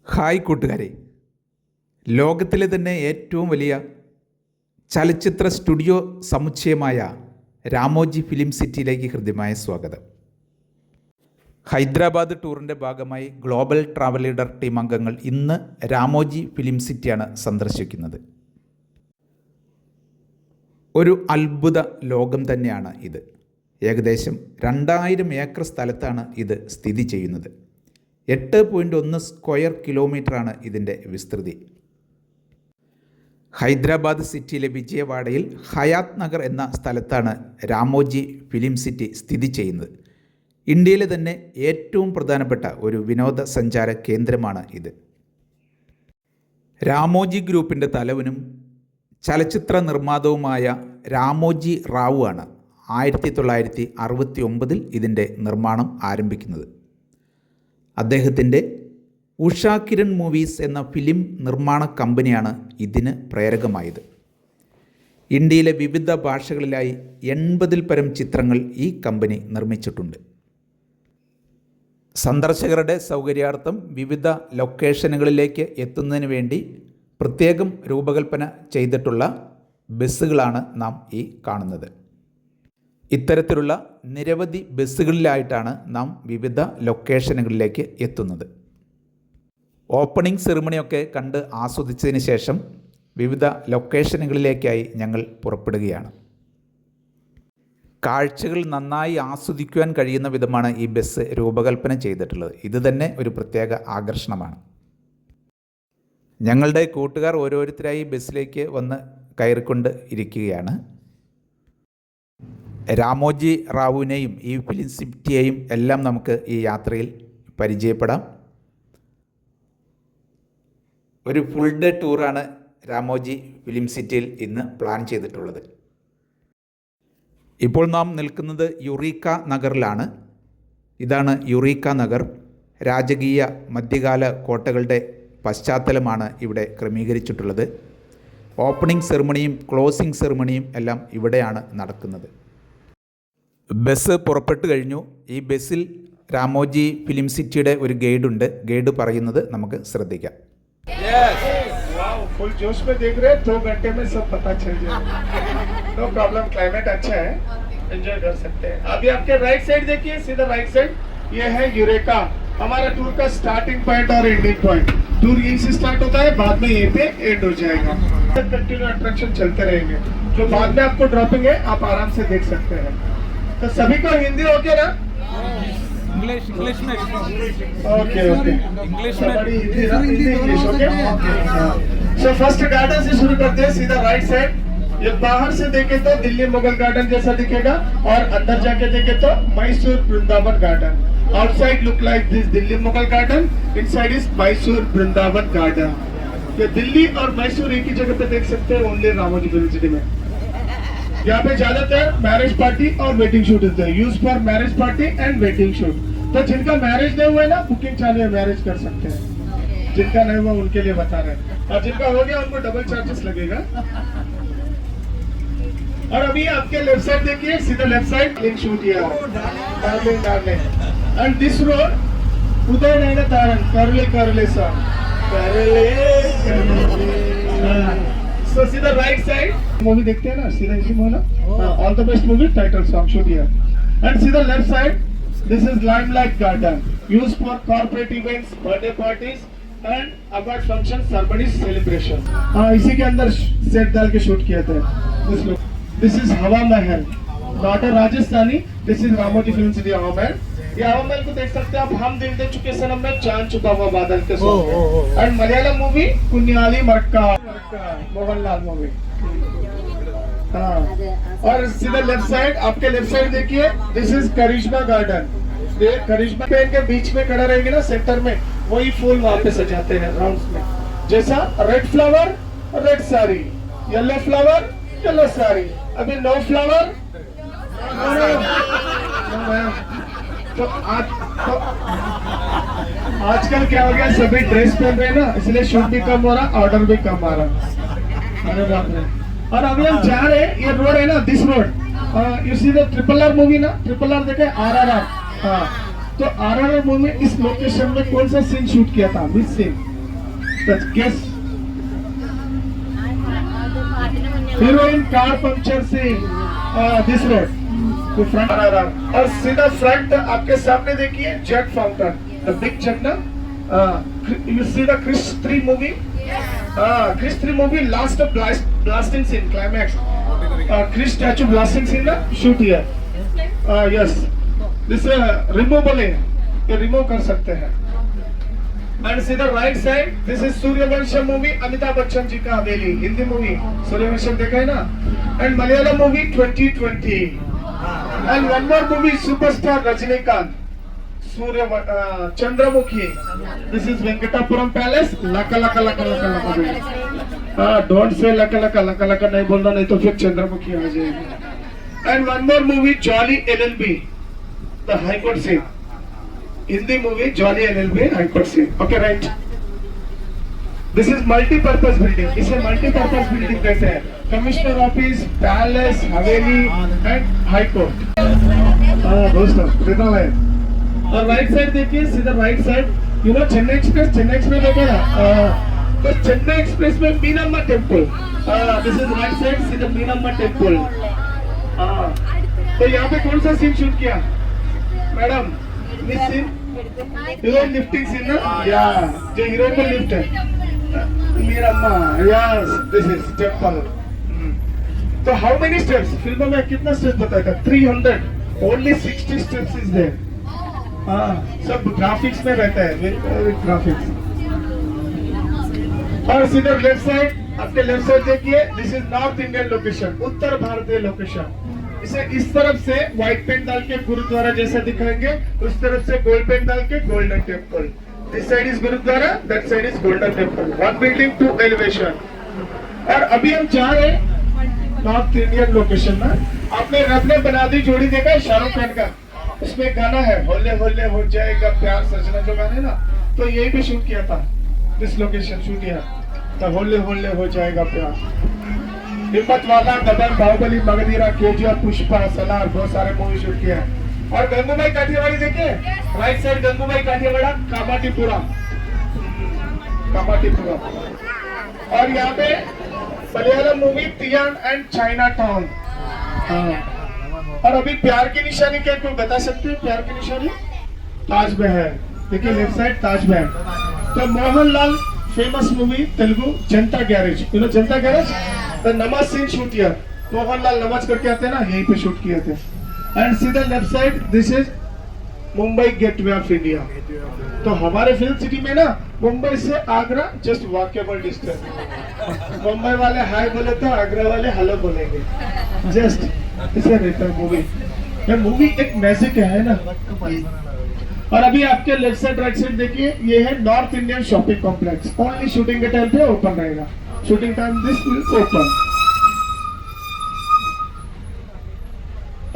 Hi കൂട്ടുകാരെ, ലോകത്തിലെ തന്നെ ഏറ്റവും വലിയ ചലച്ചിത്ര സ്റ്റുഡിയോ സമുച്ചയമായ രാമോജി ഫിലിം സിറ്റിയിലേക്ക് ഹൃദ്യമായ സ്വാഗതം. ഹൈദരാബാദ് ടൂറിൻ്റെ ഭാഗമായി ഗ്ലോബൽ ട്രാവൽ ലീഡർ ടീം അംഗങ്ങൾ ഇന്ന് രാമോജി ഫിലിം സിറ്റിയാണ് സന്ദർശിക്കുന്നത്. ഒരു അത്ഭുത ലോകം തന്നെയാണ് ഇത്. ഏകദേശം 2000 ഏക്കർ സ്ഥലത്താണ് ഇത് സ്ഥിതി ചെയ്യുന്നത്. 8.1 സ്ക്വയർ കിലോമീറ്ററാണ് ഇതിൻ്റെ വിസ്തൃതി. ഹൈദരാബാദ് സിറ്റിയിലെ വിജയവാഡയിൽ ഹയാത്ത് നഗർ എന്ന സ്ഥലത്താണ് രാമോജി ഫിലിം സിറ്റി സ്ഥിതി ചെയ്യുന്നത്. ഇന്ത്യയിലെ തന്നെ ഏറ്റവും പ്രധാനപ്പെട്ട ഒരു വിനോദസഞ്ചാര കേന്ദ്രമാണ് ഇത്. രാമോജി ഗ്രൂപ്പിൻ്റെ തലവനും ചലച്ചിത്ര നിർമ്മാതാവുമായ രാമോജി റാവു ആണ് 1969 ഇതിൻ്റെ നിർമ്മാണം ആരംഭിക്കുന്നത്. അദ്ദേഹത്തിൻ്റെ ഉഷാ കിരൺ മൂവീസ് എന്ന ഫിലിം നിർമ്മാണ കമ്പനിയാണ് ഇതിന് പ്രേരകമായത്. ഇന്ത്യയിലെ വിവിധ ഭാഷകളിലായി 80-ൽ പരം ചിത്രങ്ങൾ ഈ കമ്പനി നിർമ്മിച്ചിട്ടുണ്ട്. സന്ദർശകരുടെ സൗകര്യാർത്ഥം വിവിധ ലൊക്കേഷനുകളിലേക്ക് എത്തുന്നതിന് വേണ്ടി പ്രത്യേകം രൂപകൽപ്പന ചെയ്തിട്ടുള്ള ബസ്സുകളാണ് നാം ഈ കാണുന്നത്. ഇത്തരത്തിലുള്ള നിരവധി ബസ്സുകളിലായിട്ടാണ് നാം വിവിധ ലൊക്കേഷനുകളിലേക്ക് എത്തുന്നത്. ഓപ്പണിംഗ് സെറിമണിയൊക്കെ കണ്ട് ആസ്വദിച്ചതിന് ശേഷം വിവിധ ലൊക്കേഷനുകളിലേക്കായി ഞങ്ങൾ പുറപ്പെടുകയാണ്. കാഴ്ചകൾ നന്നായി ആസ്വദിക്കുവാൻ കഴിയുന്ന വിധമാണ് ഈ ബസ് രൂപകൽപ്പന ചെയ്തിട്ടുള്ളത്. ഇത് തന്നെ ഒരു പ്രത്യേക ആകർഷണമാണ്. ഞങ്ങളുടെ കൂട്ടുകാർ ഓരോരുത്തരായി ബസ്സിലേക്ക് വന്ന് കയറിക്കൊണ്ട് ഇരിക്കുകയാണ്. രാമോജി റാവുവിനെയും ഈ ഫിലിം സിറ്റിയെയും എല്ലാം നമുക്ക് ഈ യാത്രയിൽ പരിചയപ്പെടാം. ഒരു ഫുൾ ഡേ ടൂറാണ് രാമോജി ഫിലിം സിറ്റിയിൽ ഇന്ന് പ്ലാൻ ചെയ്തിട്ടുള്ളത്. ഇപ്പോൾ നാം നിൽക്കുന്നത് യുറീക്ക നഗറിലാണ്. ഇതാണ് യുറീക്ക നഗർ. രാജകീയ മധ്യകാല കോട്ടകളുടെ പശ്ചാത്തലമാണ് ഇവിടെ ക്രമീകരിച്ചിട്ടുള്ളത്. ഓപ്പണിംഗ് സെറിമണിയും ക്ലോസിംഗ് സെറിമണിയും എല്ലാം ഇവിടെയാണ് നടക്കുന്നത്. ബസ് പുറപ്പെട്ടു കഴിഞ്ഞു. ഈ ബസ്സിൽ രാമോജി ഫിലിം സിറ്റിയുടെ ഒരു ഗൈഡുണ്ട്. ഗൈഡ് പറയുന്നത് നമുക്ക് ശ്രദ്ധിക്കാം. फुल जोश में देख रहे हैं, 2 घंटे में सब पता चल जाएगा. नो प्रॉब्लम, क्लाइमेट अच्छा है, एंजॉय कर सकते हैं. अभी आपके राइट साइड देखिए, सीधा राइट साइड, ये है यूरेका, हमारा टूर का स्टार्टिंग पॉइंट और एंडिंग पॉइंट. टूर यहीं से स्टार्ट होता है, बाद में यहीं पे एंड हो जाएगा. कंटिन्यू अट्रैक्शन चलते रहेंगे. जो बाद में आपको ड्रॉपिंग है, आप आराम से देख सकते हैं. तो सभी को हिंदी हो गया ना? इंग्लिश में ओके इंग्लिश में English okay. So first garden से शुरू करते हैं. सीधा राइट साइड, ये बाहर से देखे तो दिल्ली मुगल गार्डन जैसा दिखेगा, और अंदर जाके देखे तो Mysore Vrindavan garden. Outside look like this Delhi Mughal garden, inside is Mysore Vrindavan garden. ये दिल्ली और मैसूर एक ही जगह पे देख सकते हैं, ओनली रामोजी फिल्म सिटी में. यहाँ पे ज्यादातर मैरिज पार्टी और वेडिंग शूट होते हैं, use for marriage party and wedding shoot. तो जिनका मैरिज नहीं हुआ है ना, बुकिंग चालू है, मैरिज कर सकते हैं. जिनका नहीं हुआ उनके लिए बता रहे हैं, और जिनका हो गया उनको डबल चार्जेस लगेगा. और अभी आपके लेफ्ट साइड देखिए, सीधा लेफ्ट साइड लिंक शूट किया डार्लिंग. एंड दिस रोड उदय नैना तारण करले सा करले. So सीधा राइट साइड मूवी देखते हैं ना, सीधा इसी में ना, all the best movie title song shoot here. And सीधा left side, this is limelight garden, used for corporate events, birthday parties and award function, ceremonies, celebration. इसी के अंदर सेट डाल के शूट किया था. दिस इज हवा महल, not a Rajasthani, this is Ramoji film city हवा महल. ये हवा महल को देख सकते हैं आप. हम दिल दे चुके सनम में चांद छुपा हुआ बादल के song. And Malayalam movie Kunjali Marakkar, Mohanlal movie. हाँ, और सीधा लेफ्ट साइड, आपके लेफ्ट साइड देखिए, दिस इज करिश्मा गार्डन. ये करिश्मा पेन के बीच में खड़ा रहेंगे ना, सेंटर में, वही फूल वहाँ पे सजाते हैं राउंड्स में. जैसा red flower red sari, yellow flower yellow sari. अभी नो फ्लावर तो आजकल क्या हो गया, सभी ड्रेस पहन रहे हैं ना, इसलिए शूट भी कम हो रहा, ऑर्डर भी कम आ रहा. अरे बाप रे. और अभी हम जा रहे हैं, ये रोड है ना, this road, you see the RRR movie ना, RRR देखे, RRR. हाँ, तो RRR मूवी में इस लोकेशन में कौन सा सीन शूट किया था? विच scene? Guess. Heroine car puncture से this road. तो front और सीधा front आपके सामने देखिए jet fountain. The big jet ना. You see the Krish 3 movie? Krish 3 movie last blasting scene climax. Krish statue blasting scene ना shoot here. Yes. This removable है. ये remove कर सकते हैं. And see the right side, this is Sooryavansham movie, Amitabh Bachchan ji का हवेली, Hindi movie Sooryavansham देखा है ना? And Malayalam movie 2020. And one more movie superstar Rajinikanth, Chandramukhi. This is Venkatapuram palace, लका लका लका लका लका. Don't say लका लका लका लका नहीं बोलना नहीं तो फिर चंद्रमुखी आ जाएगी. And one more movie Jolly LLB, the High Court scene. Hindi movie Jolly LLB High Court scene. Okay, right. This is multi-purpose building. इसे multi-purpose building कहते हैं. Commissioner office, palace, Haveli and High Court. दोस्तों कितना है? और right side देखिए, सीधा right side. You know Chennai express देखा ना? तो चेन्नई एक्सप्रेस में मीनाम्मा temple. This is right side, सीधा मीनाम्मा टेम्पल. तो यहाँ पे कौन सा सीन शूट किया? Madam This scene, heroine lifting scene ना? Yeah, जो heroine को lift है. मीराम्मा, yes, this is temple. तो how many steps? फिल्म में कितना steps बताया था? 300. Only 60 steps is there. सब graphics में रहता है, graphics. और सीधा left side, आपके left side देखिए, this is North Indian location, उत्तर भारतीय location. इसे इस तरफ से व्हाइट पेंट डाल के गुरुद्वारा जैसा दिखाएंगे, उस तरफ से गोल्ड पेंट डाल के golden temple. This side is gurdwara, that side is Golden Temple. One building two elevation. और अभी हम जा रहे हैं नॉर्थ इंडियन लोकेशन में. आपने रब ने बना दी जोड़ी देखा है शाहरुख खान का? उसमें गाना है होले होले हो जाएगा प्यार सजना, जो गाना है ना, तो यही पे शूट किया था. दिस लोकेशन शूट किया तो होले होले हो जाएगा प्यार. हिम्मत वाला, दबंग, बाहुबली, मगधीरा, केजीएफ, पुष्पा, सलार, बहुत सारे मूवी शूट किया है. और गंगूबाई काठियावाड़ी देखिए, राइट साइड गंगूबाई काठियावाड़ा, कामाटीपुरा. और यहाँ पे Malayalam movie Tian and China town. और अभी प्यार की निशानी क्या कोई बता सकते हैं? प्यार की निशानी ताजमहल. देखिए लेफ्ट साइड ताजमहल. तो Mohanlal famous movie Telugu Janata garage. You know Janata garage? तो नमाज सीन शूट किया. मोहनलाल नमाज करके आते हैं ना, यहीं पे शूट किए थे. एंड सीधा left side this is Mumbai gateway of India. तो हमारे फिल्म सिटी में ना, मुंबई से Agra just walkable distance. Mumbai वाले हाय बोले तो आगरा वाले हेलो बोलेंगे. जस्ट इसे रहता है मूवी. ये मूवी एक मैजिक है ना. और अभी आपके लेफ्ट साइड राइट साइड देखिए, ये है north Indian shopping complex. Only shooting के टाइम पे ओपन रहेगा. Shooting time this will open.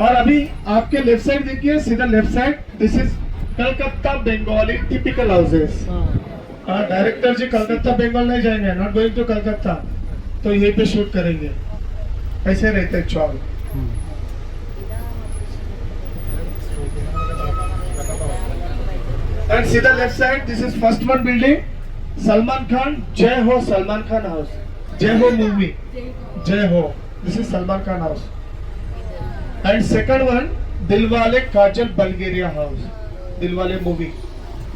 और अभी आपके लेफ्ट साइड देखिए, सीधा left side this is Calcutta Bengali typical houses. Director ji Calcutta Bengal नहीं जाएंगे, नॉट गोइंग टू कलकत्ता, तो यहीं पे शूट करेंगे. ऐसे रहते हैं चौल. एंड सीधा left side this is first one building, Salman Khan जय हो सलमान खान हाउस. जय हो movie, Jai Ho, this is Salman Khan house. And second one Dilwale Kajol Bulgaria house. Dilwale movie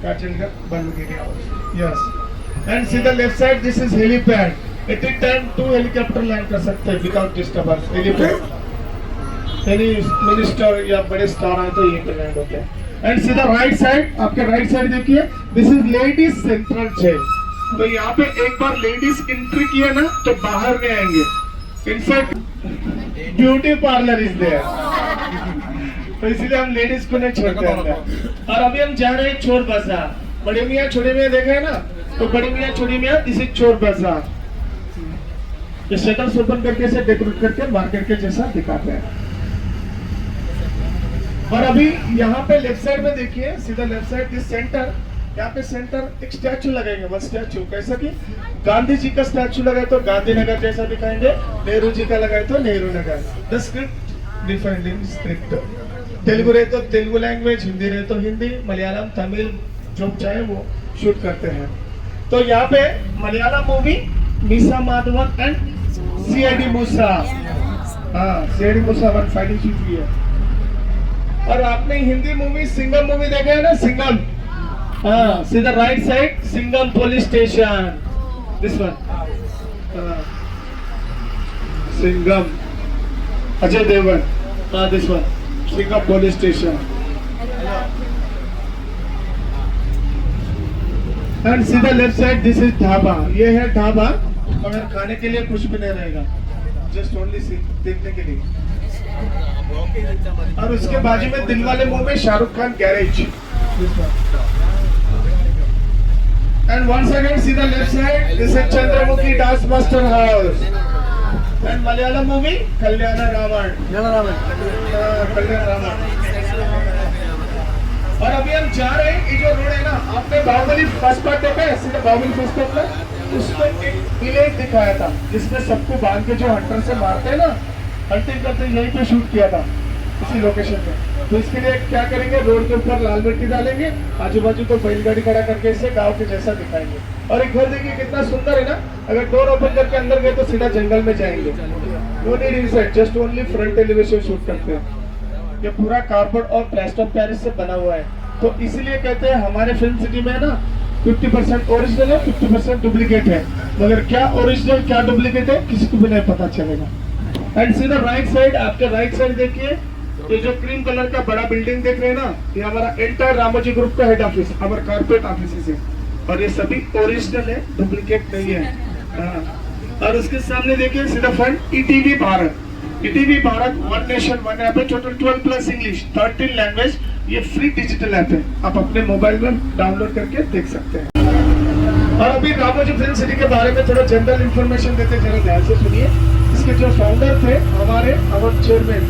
Kajol का बल्गेरिया हाउस. यस. एंड सीधा left side this is helipad. At a time 2 helicopter land कर सकते हैं without disturbance. Helipad any minister या बड़े स्टार आए तो यहीं पे लैंड होते हैं. एंड सीधा राइट साइड, आपके राइट साइड देखिए, this is ladies central jail. तो यहाँ पे एक बार लेडीज एंट्री किया ना तो बाहर में आएंगे. In fact beauty parlour is there, तो इसीलिए हम लेडीज को नहीं छोड़ते अंदर. और अभी हम जा रहे हैं चोर बाजार. बड़े मियाँ छोटे मियाँ देखा है ना, तो बड़े मियाँ छोटे मियाँ दिस इज चोर बाजार. ये शटर्स ओपन करके से डेकोरेट करके मार्केट के जैसा दिखाते हैं. और अभी यहाँ पे लेफ्ट साइड में देखिए, सीधा लेफ्ट साइड दिस सेंटर, यहाँ पे सेंटर एक स्टैचू लगाएंगे. वो स्टैचू कैसा कि गांधी जी का स्टैचू लगाए तो गांधीनगर जैसा दिखाएंगे, नेहरू जी का लगाए तो Nehru Nagar. The script defined in script. Telugu रहे तो तेलुगु लैंग्वेज, हिंदी रहे तो हिंदी, मलयालम, तमिल जो चाहे वो शूट करते हैं. तो यहाँ पे Malayalam movie Meesa Madhavan and CID Moosa, हाँ CID Moosa one fighting shoot हुई है। और आपने हिंदी मूवी सिंघम मूवी देखा है ना, सिंघम, हाँ सीधा right side Singham police station, this one, Singham Ajay Devgan, हाँ this one Singham police station. And सीधा left side this is dhaba, ये है ढाबा, मगर खाने के लिए कुछ भी नहीं रहेगा, जस्ट ओनली देखने के लिए। और उसके बाजू में Dilwale movie Shahrukh Khan garage. And once again सीधा left side this is Chandramukhi dance master house. And Malayalam movie Kalyan Ravan, Kalyan Ravan. और अभी हम जा रहे हैं, ये जो रोड है ना, आपने बाहुबली फर्स्ट पार्ट देखा है, सीधा बाहुबली फर्स्ट पार्ट में उसमें एक विलेज दिखाया था जिसमें सबको बांध के जो हंटर से मारते हैं ना, हंटिंग करते यहीं पे शूट किया था, इसी लोकेशन पे। तो इसके लिए क्या करेंगे, रोड के ऊपर लाल मिट्टी डालेंगे, आजू बाजू तो बैलगाड़ी खड़ा करके इसे गाँव के जैसा दिखाएंगे। और एक घर देखिए कितना सुंदर है ना, अगर डोर ओपन करके अंदर गए तो सीधा जंगल में जाएंगे, no need inside, just only front elevation shoot करते हैं। ये पूरा कार्बन और प्लास्टर ऑफ पेरिस से बना हुआ है, तो इसलिए कहते हैं हमारे फिल्म सिटी में ना 50% ओरिजिनल है, 50% डुप्लीकेट है, मगर क्या ओरिजिनल क्या डुप्लीकेट है किसी को भी नहीं पता चलेगा। एंड सीधा राइट साइड, आपके राइट साइड देखिए, ये जो क्रीम कलर का बड़ा बिल्डिंग देख रहे हैं ना, ये हमारा एंटायर रामोजी ग्रुप का हेड ऑफिस, हमारा कारपोरेट ऑफिस है, और ये सभी ओरिजिनल है, डुप्लीकेट नहीं है। हाँ। और उसके सामने देखिए सीधा front ETV Bharat, ETV Bharat one nation one app है, टोटल 12+ इंग्लिश 13 लैंग्वेज, ये फ्री डिजिटल ऐप है, आप अपने मोबाइल में डाउनलोड करके देख सकते हैं। और अभी रामोजी फिल्म सिटी के बारे में थोड़ा जनरल इंफॉर्मेशन देते, जरा ध्यान से सुनिए। इसके जो फाउंडर थे हमारे अवर चेयरमैन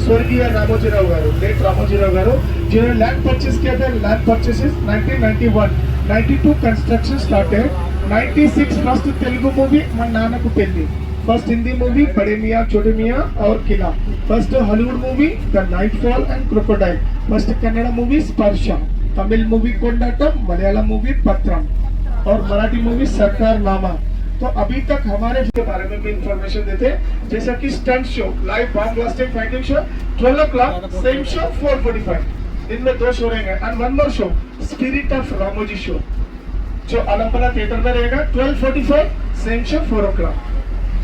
स्वर्गीय रामोजी राव गारू, लेट रामोजी राव गारू, जिन्होंने लैंड परचेस किया था। Land purchases 1991, 92 construction started, 96 first Telugu movie Mana Nanaku Pelli, first Hindi movie Bade Miyan Chote Miyan और Qila, first Hollywood movie the nightfall and crocodile, first Kannada movie Sparsha, Tamil movie Kondattam, Malayalam movie Pathram और मराठी मूवी सरकार नामा। तो अभी तक हमारे के बारे में भी इंफॉर्मेशन देते हैं, जैसा कि stunt show, live bomb blasting fighting show 12 o'clock, same show 4:45, दिन में 2 शो रहेंगे। And one more show spirit of Ramoji show, जो अलंपना थिएटर में रहेगा 12:45, सेम शो 4 o'clock।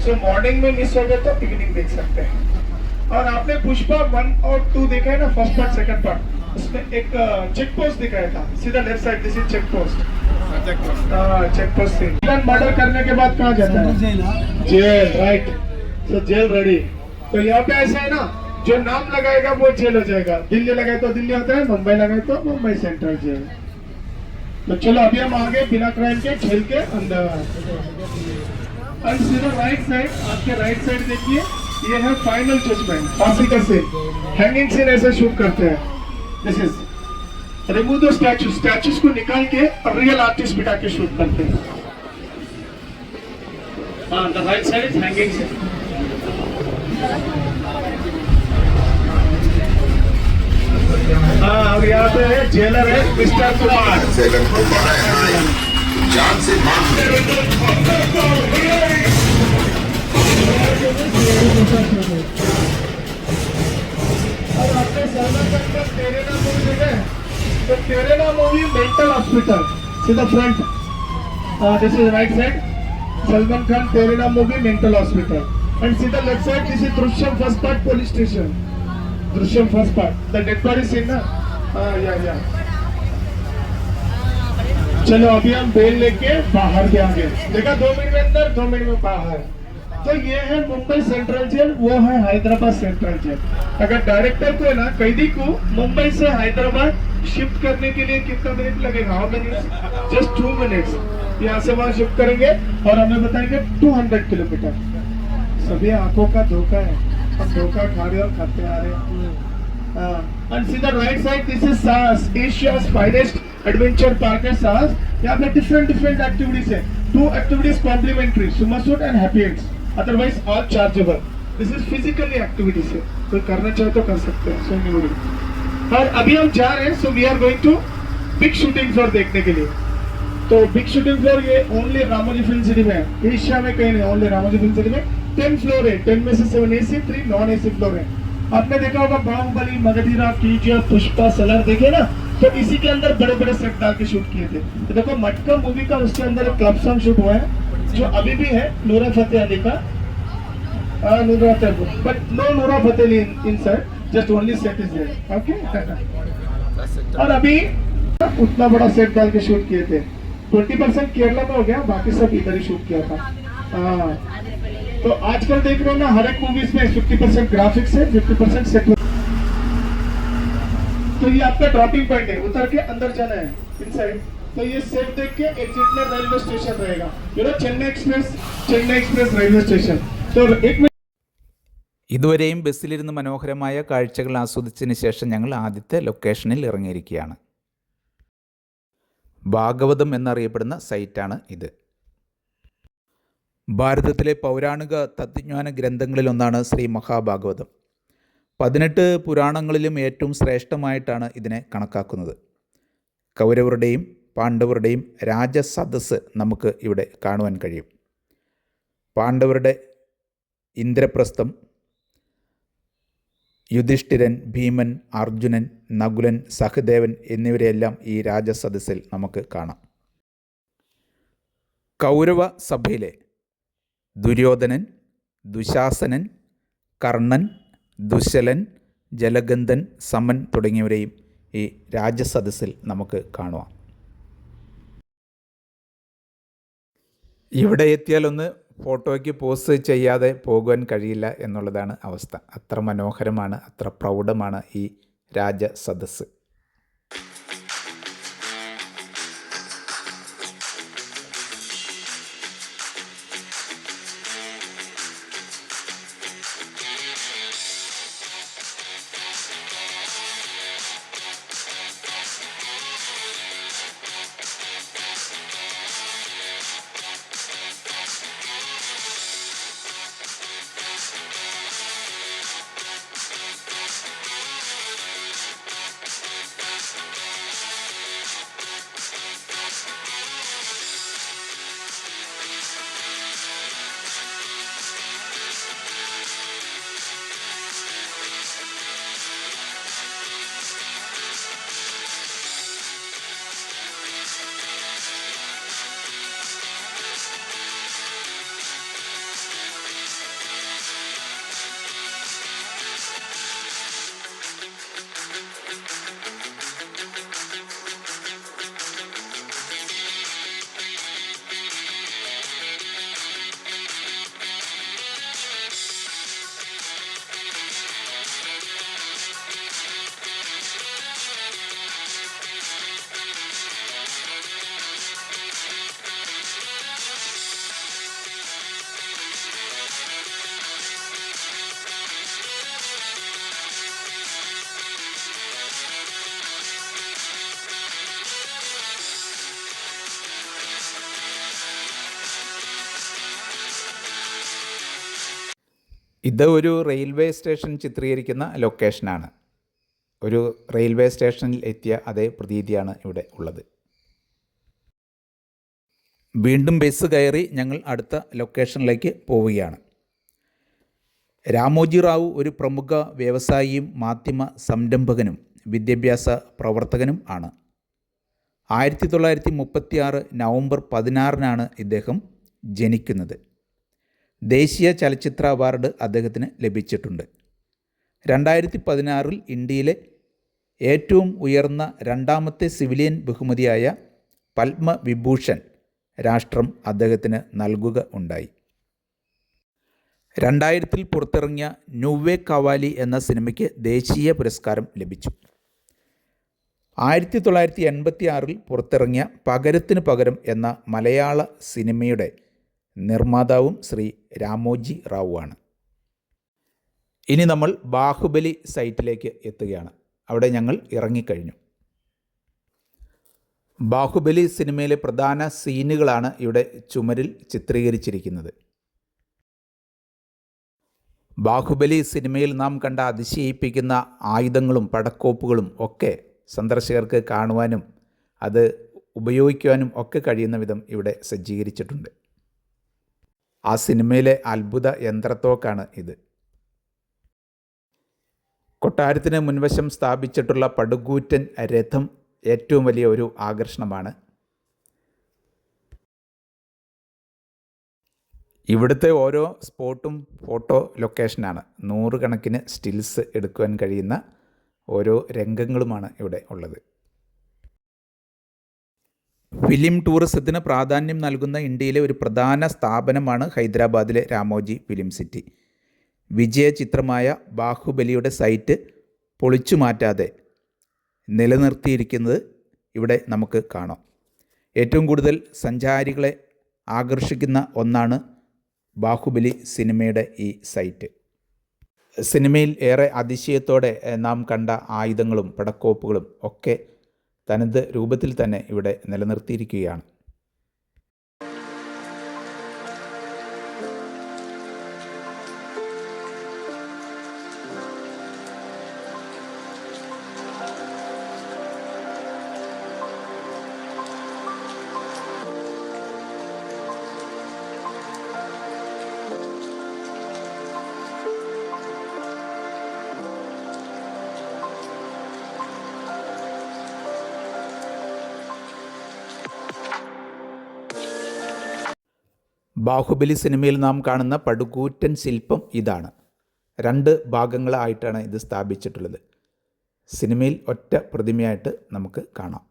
सो मॉर्निंग में मिस हो गए तो इवनिंग देख सकते हैं। और आपने पुष्पा 1 और 2 देखा है ना, फर्स्ट पार्ट सेकंड पार्ट, उसमें एक चेक पोस्ट दिखाया था, सीधा left side this is check post, check post से मर्डर करने के बाद कहाँ जाता है, jail, right. So jail ready. तो यहाँ पे ऐसा है ना, जो नाम लगाएगा वो जेल हो जाएगा, दिल्ली लगाए तो दिल्ली होता है, मुंबई लगाए तो मुंबई सेंट्रल जेल। तो चलो अभी हम आगे बिना क्राइम के जेल के अंदर। और सीधा राइट साइड, आपके राइट साइड देखिए, ये है फाइनल जजमेंट, फांसी का सीन, हैंगिंग सीन ऐसे शूट करते हैं। This is remove the statue, statues को निकाल के रियल आर्टिस्ट बिठा के शूट करते हैं। हाँ, the right side is hanging scene. हाँ, और यहाँ पे है जेलर है मिस्टर कुमार, जान से और आपने सलमान खान का तेरे नाम मूवी देखा है, तो Tere Naam movie mental hospital, सीधा front, this is right side, Salman Khan Tere Naam movie mental hospital. And सीधा left side this is Drishyam first part police station, Drishyam first part, the dead body scene ना, या। चलो अभी हम बेल लेके बाहर भी आ गए, देखा 2 मिनट में अंदर 2 मिनट में बाहर। तो ये है मुंबई सेंट्रल जेल, वो है हैदराबाद सेंट्रल जेल। अगर डायरेक्टर को है ना, कैदी को मुंबई से हैदराबाद शिफ्ट करने के लिए कितना मिनट लगेगा, हाउ मेनी, जस्ट 2 मिनट्स, यहाँ से वहाँ शिफ्ट करेंगे और हमें बताएंगे 200 किलोमीटर। सभी आंखों का धोखा है, हम धोखा खा रहे और खाते आ रहे हैं। एंड सीधा right side this is Sahas, Asia's finest adventure park है साहस। यहाँ पे डिफरेंट एक्टिविटीज है, 2 activities complimentary, sumo suit and happy ends, otherwise all chargeable. This is physically activities है, कोई करना चाहे तो कर सकते हैं। और अभी हम जा रहे हैं, so we are going to big shootings और देखने के लिए। तो बिग शूटिंग फ्लोर ये ओनली रामोजी फिल्म सिटी में है, एशिया में कहीं नहीं, ओनली रामोजी फिल्म सिटी में 10 फ्लोर है, 10 में से 7 एसी 3 नॉन एसी फ्लोर है। आपने देखा होगा बाहुबली, मगधीरा, केजीएफ, पुष्पा, सलार देखे ना, तो इसी के अंदर बड़े बड़े सेट डाल के शूट किए थे। तो देखो मटका मूवी का उसके अंदर एक क्लब सॉन्ग शूट हुआ है जो अभी भी है, नूरा फतेह अली का, नूरा फतेह, but no Noora Fateh Ali inside, just only set is there, okay. और अभी उतना बड़ा सेट डाल के शूट किए थे, 20% केरला में हो गया, बाकी सब इधर ही शूट किया था। हाँ, तो आजकल देख रहे हो ना हर एक मूवीज में 50% ग्राफिक्स है, 50% सेट। तो ये आपका ड्रॉपिंग पॉइंट है, उतर के अंदर जाना है इनसाइड। तो ये सेट देख के एग्जिट में रेलवे स्टेशन रहेगा, you know Chennai express railway station. तो एक ഇതുവരെയും ബസ്സിലിരുന്ന് മനോഹരമായ കാഴ്ചകൾ ആസ്വദിച്ചതിന് ശേഷം ഞങ്ങൾ ആദ്യത്തെ ലൊക്കേഷനിൽ ഇറങ്ങിയിരിക്കുകയാണ്. ഭാഗവതം എന്നറിയപ്പെടുന്ന സൈറ്റാണ് ഇത്. ഭാരതത്തിലെ പൗരാണിക തത്വജ്ഞാന ഗ്രന്ഥങ്ങളിലൊന്നാണ് ശ്രീ മഹാഭാഗവതം. 18 പുരാണങ്ങളിലും ഏറ്റവും ശ്രേഷ്ഠമായിട്ടാണ് ഇതിനെ കണക്കാക്കുന്നത്. കൗരവരുടെയും പാണ്ഡവരുടെയും രാജസദസ്സ് നമുക്ക് ഇവിടെ കാണുവാൻ കഴിയും. പാണ്ഡവരുടെ ഇന്ദ്രപ്രസ്ഥം, യുധിഷ്ഠിരൻ, ഭീമൻ, അർജുനൻ, നകുലൻ, സഹദേവൻ എന്നിവരെയെല്ലാം ഈ രാജസദസ്സിൽ നമുക്ക് കാണാം. കൗരവ സഭയിലെ ദുര്യോധനൻ, ദുശാസനൻ, കർണൻ, ദുശലൻ, ജലഗന്ധൻ, സമൻ തുടങ്ങിയവരെയും ഈ രാജസദസ്സിൽ നമുക്ക് കാണുവാം. ഇവിടെ എത്തിയാലൊന്ന് ഫോട്ടോയ്ക്ക് പോസ്റ്റ് ചെയ്യാതെ പോകുവാൻ കഴിയില്ല എന്നുള്ളതാണ് അവസ്ഥ. അത്ര മനോഹരമാണ്, അത്ര പ്രൗഢമാണ് ഈ രാജസദസ്സ്. ഇത് ഒരു റെയിൽവേ സ്റ്റേഷൻ ചിത്രീകരിക്കുന്ന ലൊക്കേഷനാണ്. ഒരു റെയിൽവേ സ്റ്റേഷനിൽ എത്തിയ അതേ പ്രതീതിയാണ് ഇവിടെ ഉള്ളത്. വീണ്ടും ബസ് കയറി ഞങ്ങൾ അടുത്ത ലൊക്കേഷനിലേക്ക് പോവുകയാണ്. രാമോജി റാവു ഒരു പ്രമുഖ വ്യവസായിയും മാധ്യമ സംരംഭകനും വിദ്യാഭ്യാസ പ്രവർത്തകനും ആണ്. 1936 നവംബർ 16 ഇദ്ദേഹം ജനിക്കുന്നത്. ദേശീയ ചലച്ചിത്ര അവാർഡ് അദ്ദേഹത്തിന് ലഭിച്ചിട്ടുണ്ട്. 2016 ഇന്ത്യയിലെ ഏറ്റവും ഉയർന്ന രണ്ടാമത്തെ സിവിലിയൻ ബഹുമതിയായ പത്മവിഭൂഷൺ രാഷ്ട്രം അദ്ദേഹത്തിന് നൽകുക ഉണ്ടായി. 2000 പുറത്തിറങ്ങിയ നുവ്വേ കവാലി എന്ന സിനിമയ്ക്ക് ദേശീയ പുരസ്കാരം ലഭിച്ചു. 1986 പുറത്തിറങ്ങിയ പകരത്തിന് പകരം എന്ന മലയാള സിനിമയുടെ നിർമ്മാതാവും ശ്രീ രാമോജി റാവു ആണ്. ഇനി നമ്മൾ ബാഹുബലി സൈറ്റിലേക്ക് എത്തുകയാണ്. അവിടെ ഞങ്ങൾ ഇറങ്ങിക്കഴിഞ്ഞു. ബാഹുബലി സിനിമയിലെ പ്രധാന സീനുകളാണ് ഇവിടെ ചുമരിൽ ചിത്രീകരിച്ചിരിക്കുന്നത്. ബാഹുബലി സിനിമയിൽ നാം കണ്ട അതിശയിപ്പിക്കുന്ന ആയുധങ്ങളും പടക്കോപ്പുകളും ഒക്കെ സന്ദർശകർക്ക് കാണുവാനും അത് ഉപയോഗിക്കുവാനും ഒക്കെ കഴിയുന്ന വിധം ഇവിടെ സജ്ജീകരിച്ചിട്ടുണ്ട്. ആ സിനിമയിലെ അത്ഭുത യന്ത്രത്തോക്കാണ് ഇത്. കൊട്ടാരത്തിന് മുൻവശം സ്ഥാപിച്ചിട്ടുള്ള പടുകൂറ്റൻ രഥം ഏറ്റവും വലിയ ഒരു ആകർഷണമാണ്. ഇവിടുത്തെ ഓരോ സ്പോട്ടും ഫോട്ടോ ലൊക്കേഷനാണ്. 100 കണക്കിന് സ്റ്റിൽസ് എടുക്കുവാൻ കഴിയുന്ന ഓരോ രംഗങ്ങളുമാണ് ഇവിടെ ഉള്ളത്. ഫിലിം ടൂറിസത്തിന് പ്രാധാന്യം നൽകുന്ന ഇന്ത്യയിലെ ഒരു പ്രധാന സ്ഥാപനമാണ് ഹൈദരാബാദിലെ രാമോജി ഫിലിം സിറ്റി. വിജയ ചിത്രമായ ബാഹുബലിയുടെ സൈറ്റ് പൊളിച്ചു മാറ്റാതെ നിലനിർത്തിയിരിക്കുന്നത് ഇവിടെ നമുക്ക് കാണാം. ഏറ്റവും കൂടുതൽ സഞ്ചാരികളെ ആകർഷിക്കുന്ന ഒന്നാണ് ബാഹുബലി സിനിമയുടെ ഈ സൈറ്റ്. സിനിമയിൽ ഏറെ അതിശയത്തോടെ നാം കണ്ട ആയുധങ്ങളും പടക്കോപ്പുകളും ഒക്കെ തനത് രൂപത്തിൽ തന്നെ ഇവിടെ നിലനിർത്തിയിരിക്കുകയാണ്. ബാഹുബലി സിനിമയിൽ നാം കാണുന്ന പടുകൂറ്റൻ ശില്പം ഇതാണ്. 2 ഭാഗങ്ങളായിട്ടാണ് ഇത് സ്ഥാപിച്ചിട്ടുള്ളത്. സിനിമയിൽ ഒറ്റ പ്രതിമയായിട്ട് നമുക്ക് കാണാം.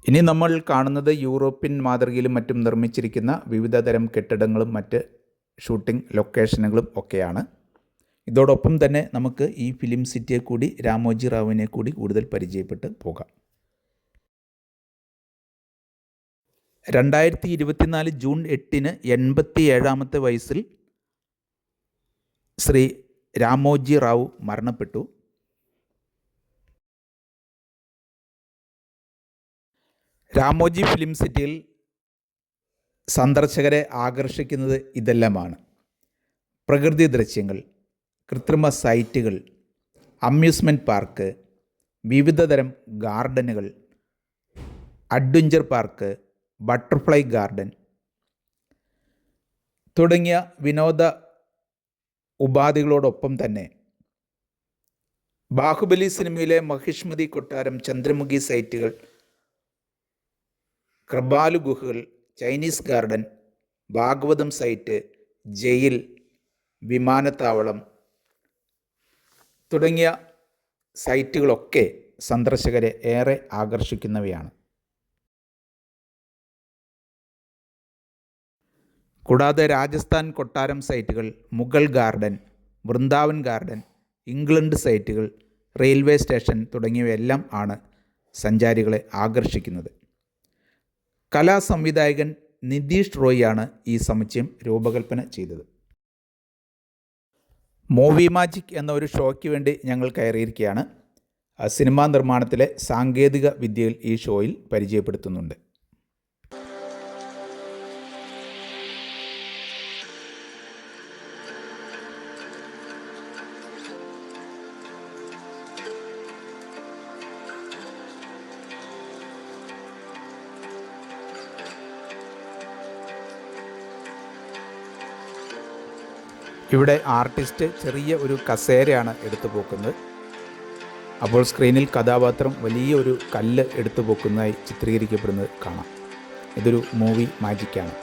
ഇനി നമ്മൾ കാണുന്നത് യൂറോപ്യൻ മാതൃകയിലും മറ്റും നിർമ്മിച്ചിരിക്കുന്ന വിവിധ തരം കെട്ടിടങ്ങളും മറ്റ് ഷൂട്ടിംഗ് ലൊക്കേഷനുകളും ഒക്കെയാണ്. ഇതോടൊപ്പം തന്നെ നമുക്ക് ഈ ഫിലിം സിറ്റിയെ കൂടി, രാമോജി റാവുവിനെ കൂടി കൂടുതൽ പരിചയപ്പെട്ട് പോകാം. 2024 ജൂൺ 8 87ാമത്തെ വയസ്സിൽ ശ്രീ രാമോജി റാവു മരണപ്പെട്ടു. രാമോജി ഫിലിം സിറ്റിയിൽ സന്ദർശകരെ ആകർഷിക്കുന്നത് ഇതെല്ലാമാണ്. പ്രകൃതി ദൃശ്യങ്ങൾ, കൃത്രിമ സൈറ്റുകൾ, അമ്യൂസ്മെൻറ്റ് പാർക്ക്, വിവിധതരം ഗാർഡനുകൾ, അഡ്വഞ്ചർ പാർക്ക്, ബട്ടർഫ്ലൈ ഗാർഡൻ തുടങ്ങിയ വിനോദ ഉപാധികളോടൊപ്പം തന്നെ ബാഹുബലി സിനിമയിലെ മഹിഷ്മതി കൊട്ടാരം, ചന്ദ്രമുഖി സൈറ്റുകൾ, കൃപാലു ഗുഹകൾ, Chinese garden, Bhagavatam site, jail, വിമാനത്താവളം തുടങ്ങിയ സൈറ്റുകളൊക്കെ സന്ദർശകരെ ഏറെ ആകർഷിക്കുന്നവയാണ്. കൂടാതെ രാജസ്ഥാൻ കൊട്ടാരം സൈറ്റുകൾ, Mughal garden, Vrindavan garden, England സൈറ്റുകൾ, റെയിൽവേ സ്റ്റേഷൻ തുടങ്ങിയവയെല്ലാം ആണ് സഞ്ചാരികളെ ആകർഷിക്കുന്നത്. കലാസംവിധായകൻ നിതീഷ് റോയിയാണ് ഈ സമുച്ചയം രൂപകൽപ്പന ചെയ്തത്. മൂവി മാജിക് എന്ന ഒരു ഷോയ്ക്ക് വേണ്ടി ഞങ്ങൾ കയറിയിരിക്കുകയാണ്. സിനിമാ നിർമ്മാണത്തിലെ സാങ്കേതിക വിദ്യകൾ ഈ ഷോയിൽ പരിചയപ്പെടുത്തുന്നുണ്ട്. ഇവിടെ ആർട്ടിസ്റ്റ് ചെറിയ ഒരു കസേരയാണ് എടുത്തു പോക്കുന്നത്. അപ്പോൾ സ്ക്രീനിൽ കഥാപാത്രം വലിയ ഒരു കല്ല് എടുത്തു പോക്കുന്നതായി ചിത്രീകരിക്കപ്പെടുന്നത് കാണാം. ഇതൊരു മൂവി മാജിക്കാണ്.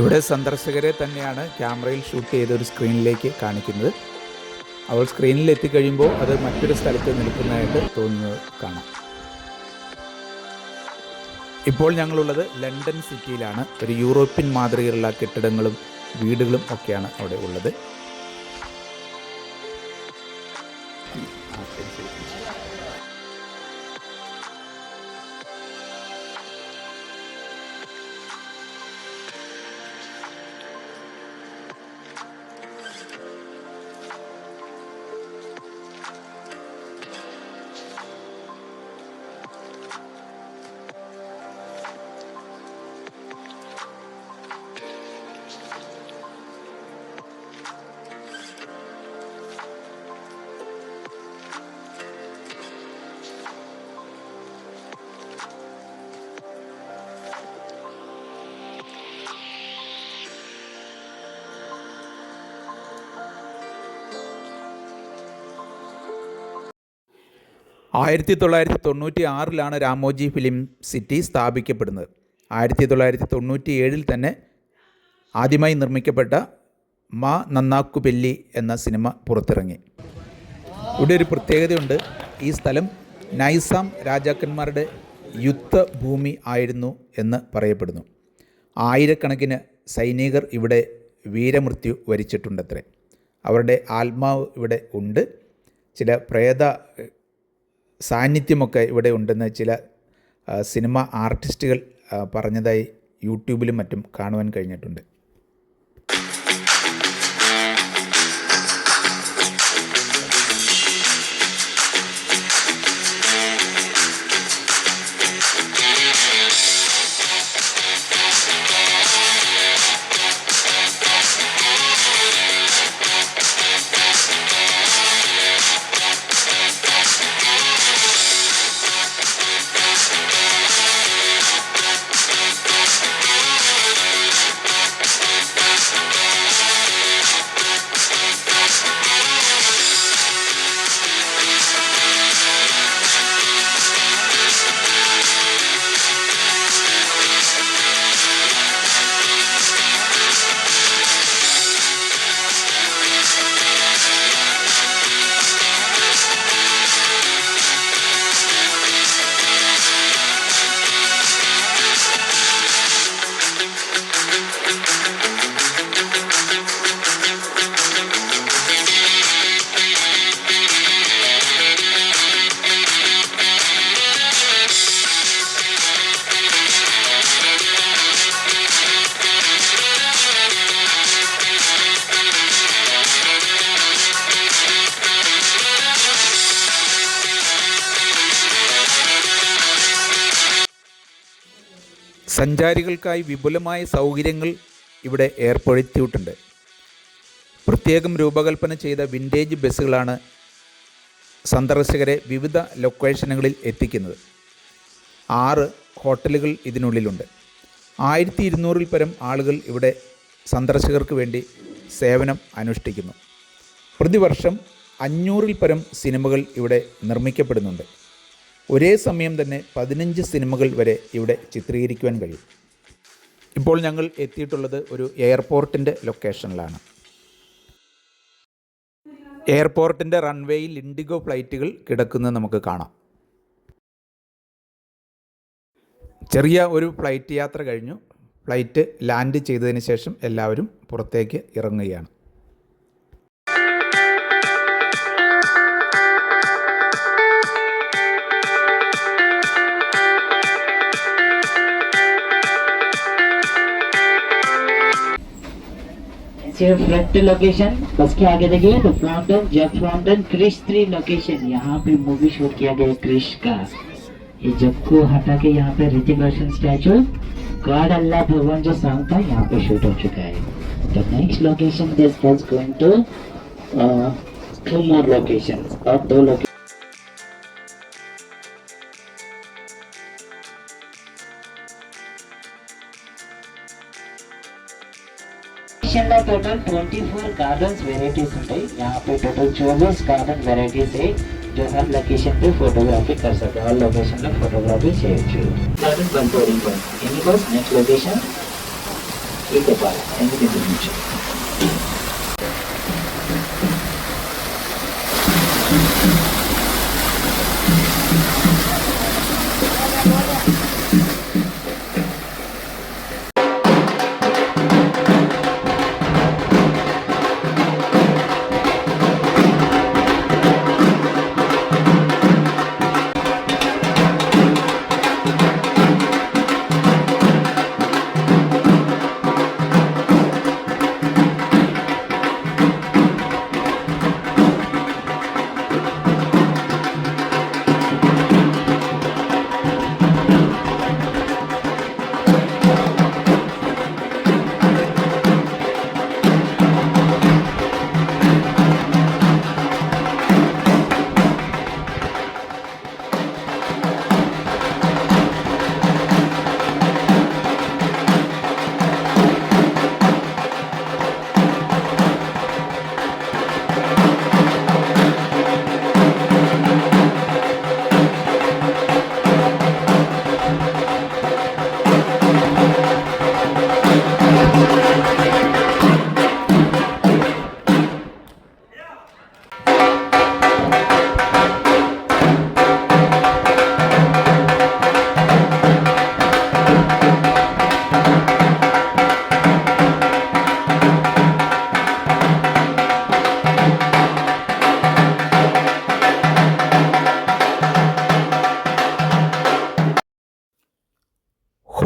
ഇവിടെ സന്ദർശകരെ തന്നെയാണ് ക്യാമറയിൽ ഷൂട്ട് ചെയ്ത ഒരു സ്ക്രീനിലേക്ക് കാണിക്കുന്നത്. അവൾ സ്ക്രീനിൽ എത്തിക്കഴിയുമ്പോൾ അത് മറ്റൊരു സ്ഥലത്ത് നിൽക്കുന്നതായിട്ട് തോന്നുന്നത് കാണാം. ഇപ്പോൾ ഞങ്ങളുള്ളത് ലണ്ടൻ സിറ്റിയിലാണ്. ഒരു യൂറോപ്യൻ മാതൃകയിലുള്ള കെട്ടിടങ്ങളും വീടുകളും ഒക്കെയാണ് അവിടെ ഉള്ളത്. 1996 രാമോജി ഫിലിം സിറ്റി സ്ഥാപിക്കപ്പെടുന്നത്. 1997 തന്നെ ആദ്യമായി നിർമ്മിക്കപ്പെട്ട മാ നന്നാക്കു പെല്ലി എന്ന സിനിമ പുറത്തിറങ്ങി. ഇവിടെ ഒരു പ്രത്യേകതയുണ്ട്. ഈ സ്ഥലം നൈസാം രാജാക്കന്മാരുടെ യുദ്ധഭൂമി ആയിരുന്നു എന്ന് പറയപ്പെടുന്നു. ആയിരക്കണക്കിന് സൈനികർ ഇവിടെ വീരമൃത്യു വരിച്ചിട്ടുണ്ടത്രേ. അവരുടെ ആത്മാവ് ഇവിടെ ഉണ്ട്. ചില പ്രേത സാന്നിധ്യമൊക്കെ ഇവിടെ ഉണ്ടെന്ന് ചില സിനിമ ആർട്ടിസ്റ്റുകൾ പറഞ്ഞതായി യൂട്യൂബിലും മറ്റും കാണുവാൻ കഴിഞ്ഞിട്ടുണ്ട്. സഞ്ചാരികൾക്കായി വിപുലമായ സൗകര്യങ്ങൾ ഇവിടെ ഏർപ്പെടുത്തിയിട്ടുണ്ട്. പ്രത്യേകം രൂപകൽപ്പന ചെയ്ത വിൻറ്റേജ് ബസ്സുകളാണ് സന്ദർശകരെ വിവിധ ലൊക്കേഷനുകളിൽ എത്തിക്കുന്നത്. 6 ഹോട്ടലുകൾ ഇതിനുള്ളിലുണ്ട്. 1200 പരം ആളുകൾ ഇവിടെ സന്ദർശകർക്ക് വേണ്ടി സേവനം അനുഷ്ഠിക്കുന്നു. പ്രതിവർഷം 500 പരം സിനിമകൾ ഇവിടെ നിർമ്മിക്കപ്പെടുന്നുണ്ട്. ഒരേ സമയം തന്നെ 15 സിനിമകൾ വരെ ഇവിടെ ചിത്രീകരിക്കുവാൻ കഴിയും. ഇപ്പോൾ ഞങ്ങൾ എത്തിയിട്ടുള്ളത് ഒരു എയർപോർട്ടിൻ്റെ ലൊക്കേഷനിലാണ്. എയർപോർട്ടിൻ്റെ റൺവേയിൽ ഇൻഡിഗോ ഫ്ലൈറ്റുകൾ കിടക്കുന്നത് നമുക്ക് കാണാം. ചെറിയ ഒരു ഫ്ലൈറ്റ് യാത്ര കഴിഞ്ഞു. ഫ്ലൈറ്റ് ലാൻഡ് ചെയ്തതിന് ശേഷം എല്ലാവരും പുറത്തേക്ക് ഇറങ്ങുകയാണ്. फ्रंट लोकेशन बस के आगे देखिए तो फाउंटेन जब फाउंटेन क्रिश 3 लोकेशन यहाँ पे मूवी शूट किया गया क्रिश का. ये जब को हटा के यहाँ पे ऋतिक रोशन स्टैचू गॉड अल्लाह भगवान जो सॉन्ग था यहाँ पे शूट हो चुका है. तो next location this was going to 2 more locations और 2 लोकेशन टोटल 24 गार्डन्स वेराइटीज ఉంటాయి. यहाँ पे टोटल 24 गार्डन वेराइटीज है जो हर लोकेशन पे फोटोग्राफी कर सकते हैं. हर लोकेशन में फोटोग्राफी చేయొచ్చు. गार्डन कंट्रोलिंग पॉइंट एनी बस नेक्स्ट लोकेशन एक बार एनी दिस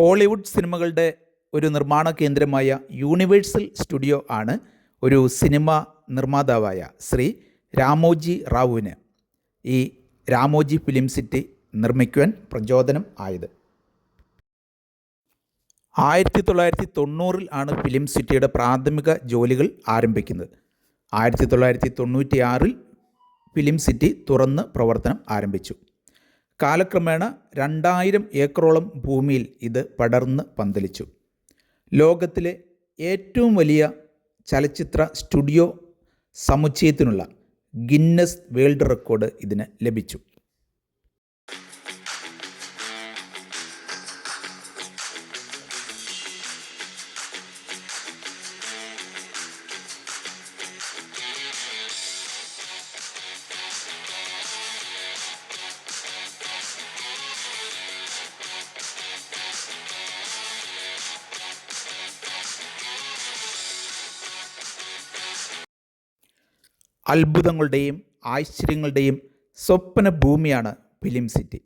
ഹോളിവുഡ് സിനിമകളുടെ ഒരു നിർമ്മാണ കേന്ദ്രമായ യൂണിവേഴ്സൽ സ്റ്റുഡിയോ ആണ് ഒരു സിനിമ നിർമ്മാതാവായ ശ്രീ രാമോജി റാവുവിന് ഈ രാമോജി ഫിലിം സിറ്റി നിർമ്മിക്കുവാൻ പ്രചോദനം ആയത്. 1990 ആണ് ഫിലിം സിറ്റിയുടെ പ്രാഥമിക ജോലികൾ ആരംഭിക്കുന്നത്. 1996 ഫിലിം സിറ്റി തുറന്ന് പ്രവർത്തനം ആരംഭിച്ചു. കാലക്രമേണ 2000 ഏക്കറോളം ഭൂമിയിൽ ഇത് പടർന്ന് പന്തലിച്ചു. ലോകത്തിലെ ഏറ്റവും വലിയ ചലച്ചിത്ര സ്റ്റുഡിയോ സമുച്ചയത്തിനുള്ള ഗിന്നസ് വേൾഡ് റെക്കോർഡ് ഇതിന് ലഭിച്ചു. അത്ഭുതങ്ങളുടെയും ആശ്ചര്യങ്ങളുടെയും സ്വപ്ന ഭൂമിയാണ് ഫിലിം സിറ്റി.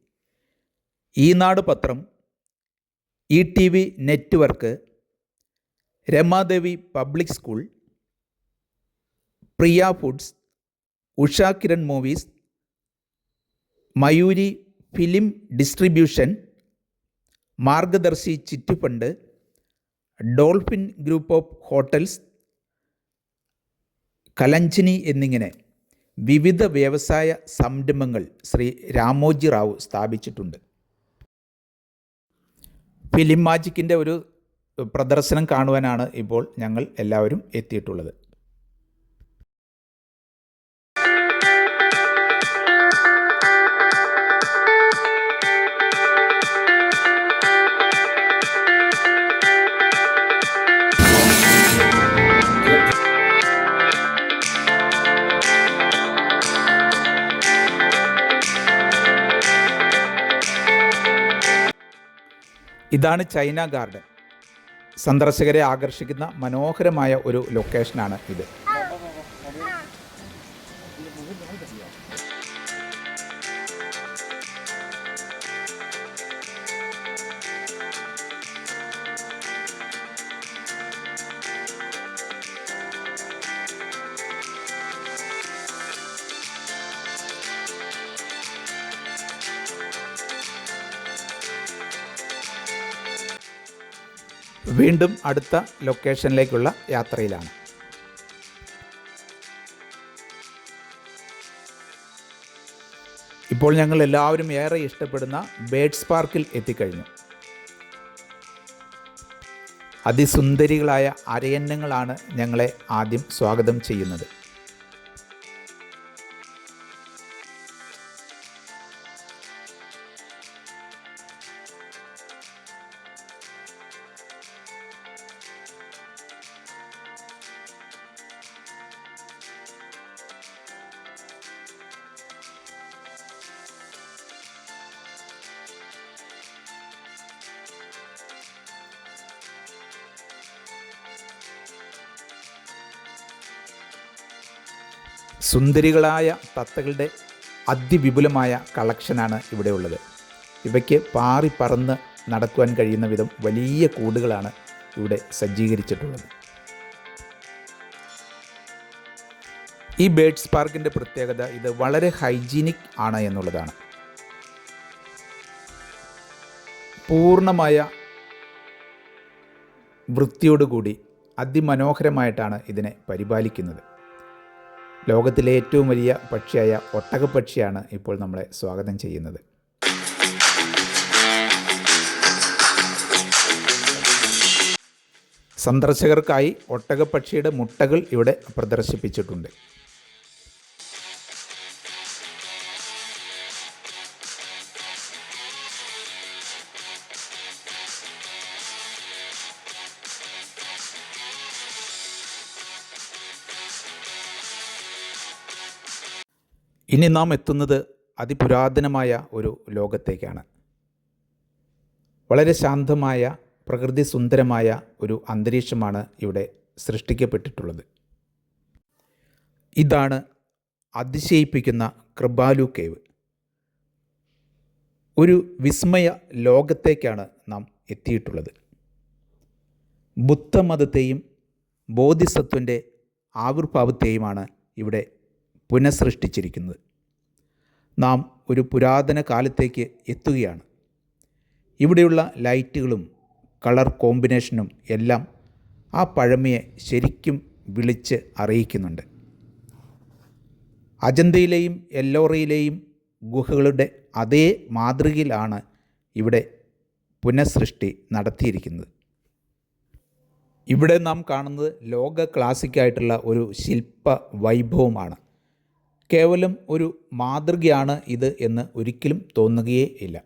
ഈനാട് പത്രം, ETV network, Ramadevi public school, Priya foods, Usha Kiran movies, Mayuri film distribution, Margadarsi chit fund, dolphin group of hotels, Kalanjali എന്നിങ്ങനെ വിവിധ വ്യവസായ സംരംഭങ്ങൾ ശ്രീ രാമോജി റാവു സ്ഥാപിച്ചിട്ടുണ്ട്. ഫിലിം മാജിക്കിൻ്റെ ഒരു പ്രദർശനം കാണുവാനാണ് ഇപ്പോൾ ഞങ്ങൾ എല്ലാവരും എത്തിയിട്ടുള്ളത്. ഇതാണ് ചൈന ഗാർഡൻ. സന്ദർശകരെ ആകർഷിക്കുന്ന മനോഹരമായ ഒരു ലൊക്കേഷനാണ് ഇത്. വീണ്ടും അടുത്ത ലൊക്കേഷനിലേക്കുള്ള യാത്രയിലാണ്. ഇപ്പോൾ ഞങ്ങൾ എല്ലാവരും ഏറെ ഇഷ്ടപ്പെടുന്ന ബേഡ്സ് പാർക്കിൽ എത്തിക്കഴിഞ്ഞു. അതിസുന്ദരികളായ അരയന്നങ്ങളാണ് ഞങ്ങളെ ആദ്യം സ്വാഗതം ചെയ്യുന്നത്. സുന്ദരികളായ തത്തകളുടെ അതിവിപുലമായ കളക്ഷനാണ് ഇവിടെ ഉള്ളത്. ഇവയ്ക്ക് പാറി പറന്ന് നടക്കുവാൻ കഴിയുന്ന വിധം വലിയ കൂടുകളാണ് ഇവിടെ സജ്ജീകരിച്ചിട്ടുള്ളത്. ഈ ബേഡ്സ് പാർക്കിൻ്റെ പ്രത്യേകത ഇത് വളരെ ഹൈജീനിക് ആണ് എന്നുള്ളതാണ്. പൂർണ്ണമായ വൃത്തിയോടുകൂടി അതിമനോഹരമായിട്ടാണ് ഇതിനെ പരിപാലിക്കുന്നത്. ലോകത്തിലെ ഏറ്റവും വലിയ പക്ഷിയായ ഒട്ടകപ്പക്ഷിയാണ് ഇപ്പോൾ നമ്മളെ സ്വാഗതം ചെയ്യുന്നത്. സന്ദർശകർക്കായി ഒട്ടകപ്പക്ഷിയുടെ മുട്ടകൾ ഇവിടെ പ്രദർശിപ്പിച്ചിട്ടുണ്ട്. ഇനി നാം എത്തുന്നത് അതിപുരാതനമായ ഒരു ലോകത്തേക്കാണ്. വളരെ ശാന്തമായ പ്രകൃതി സുന്ദരമായ ഒരു അന്തരീക്ഷമാണ് ഇവിടെ സൃഷ്ടിക്കപ്പെട്ടിട്ടുള്ളത്. ഇതാണ് അതിശയിപ്പിക്കുന്ന കൃപാലു കേവ്. ഒരു വിസ്മയ ലോകത്തേക്കാണ് നാം എത്തിയിട്ടുള്ളത്. ബുദ്ധമതത്തെയും ബോധിസത്വൻ്റെ ആവിർഭാവത്തെയുമാണ് ഇവിടെ പുനഃസൃഷ്ടിച്ചിരിക്കുന്നത്. നാം ഒരു പുരാതന കാലത്തേക്ക് എത്തുകയാണ്. ഇവിടെയുള്ള ലൈറ്റുകളും കളർ കോമ്പിനേഷനും എല്ലാം ആ പഴമയെ ശരിക്കും വിളിച്ച് അറിയിക്കുന്നുണ്ട്. അജന്തയിലെയും എല്ലോറയിലെയും ഗുഹകളുടെ അതേ മാതൃകയിലാണ് ഇവിടെ പുനഃസൃഷ്ടി നടത്തിയിരിക്കുന്നത്. ഇവിടെ നാം കാണുന്നത് ലോക ക്ലാസിക്കായിട്ടുള്ള ഒരു ശില്പ വൈഭവമാണ്. കേവലം ഒരു മാതൃകയാണ് ഇത് എന്ന് ഒരിക്കലും തോന്നുകയേ ഇല്ല.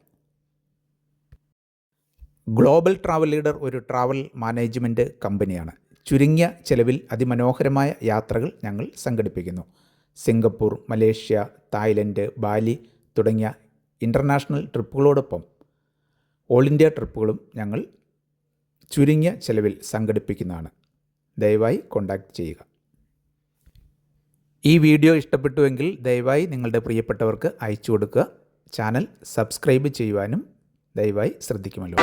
ഗ്ലോബൽ ട്രാവൽ ലീഡർ ഒരു ട്രാവൽ മാനേജ്മെൻറ്റ് കമ്പനിയാണ്. ചുരുങ്ങിയ ചെലവിൽ അതിമനോഹരമായ യാത്രകൾ ഞങ്ങൾ സംഘടിപ്പിക്കുന്നു. സിംഗപ്പൂർ, മലേഷ്യ, തായ്ലൻഡ്, ബാലി തുടങ്ങിയ ഇൻ്റർനാഷണൽ ട്രിപ്പുകളോടൊപ്പം ഓൾ ഇന്ത്യ ട്രിപ്പുകളും ഞങ്ങൾ ചുരുങ്ങിയ ചെലവിൽ സംഘടിപ്പിക്കുന്നതാണ്. ദയവായി കോൺടാക്റ്റ് ചെയ്യുക. ഈ വീഡിയോ ഇഷ്ടപ്പെട്ടുവെങ്കിൽ ദയവായി നിങ്ങളുടെ പ്രിയപ്പെട്ടവർക്ക് അയച്ചു കൊടുക്കുക. ചാനൽ സബ്സ്ക്രൈബ് ചെയ്യുവാനും ദയവായി ശ്രദ്ധിക്കുമല്ലോ.